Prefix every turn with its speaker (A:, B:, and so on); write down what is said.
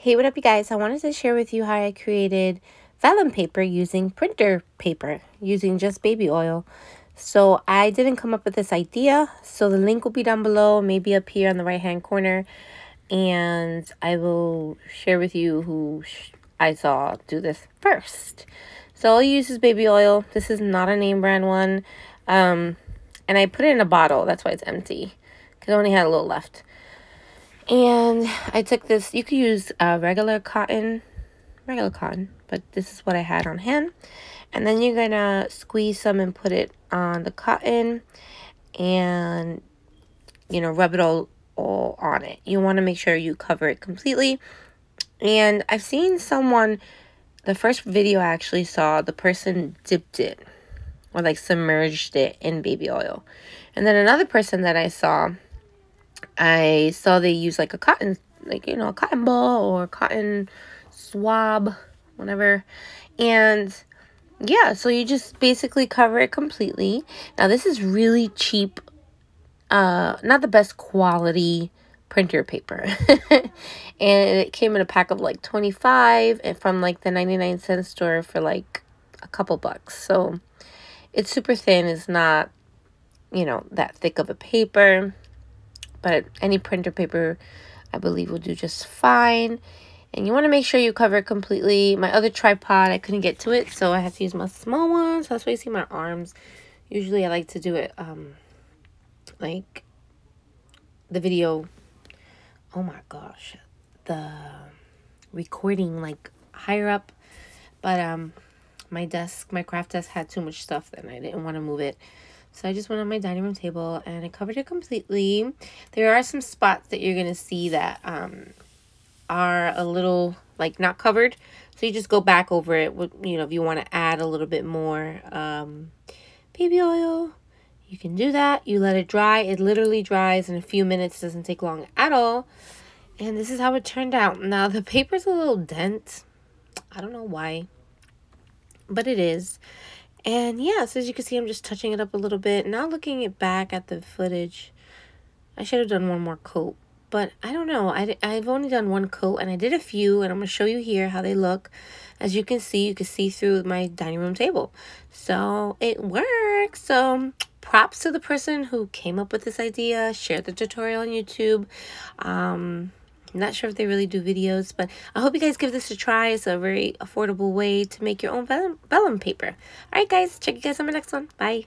A: Hey, what up you guys? I wanted to share with you how I created vellum paper using printer paper, using just baby oil. So I didn't come up with this idea, so the link will be down below, maybe up here on the right hand corner, and I will share with you who I saw do this first. So all I use is baby oil. This is not a name brand one, and I put it in a bottle. That's why it's empty, because I only had a little left. And I took this, you could use regular cotton, but this is what I had on hand. And then you're gonna squeeze some and put it on the cotton and, you know, rub it all on it. You want to make sure you cover it completely. And I've seen someone, the first video I actually saw, the person dipped it or like submerged it in baby oil. And then another person that I saw they use like a cotton, like, you know, a cotton ball or a cotton swab, whatever. And yeah, so you just basically cover it completely. Now this is really cheap, not the best quality printer paper. And it came in a pack of like 25 and from like the 99-cent store for like a couple bucks. So it's super thin. It's not, you know, that thick of a paper. But any printer paper, I believe, will do just fine. And you want to make sure you cover it completely. My other tripod, I couldn't get to it, so I had to use my small one. So that's why you see my arms. Usually I like to do it, like the video. Oh my gosh. The recording, like, higher up. But my craft desk had too much stuff, and I didn't want to move it. So I just went on my dining room table and I covered it completely. There are some spots that you're going to see that are a little like not covered. So you just go back over it. With, you know, if you want to add a little bit more baby oil, you can do that. You let it dry. It literally dries in a few minutes. It doesn't take long at all. And this is how it turned out. Now the paper's a little dent. I don't know why, but it is. And yeah, so as you can see, I'm just touching it up a little bit. Now looking back at the footage, I should have done one more coat. But I don't know. I've only done one coat, and I did a few. And I'm going to show you here how they look. As you can see through my dining room table. So it works. So props to the person who came up with this idea. Shared the tutorial on YouTube. I'm not sure if they really do videos, but I hope you guys give this a try. It's a very affordable way to make your own vellum paper. All right, guys. Check you guys on my next one. Bye.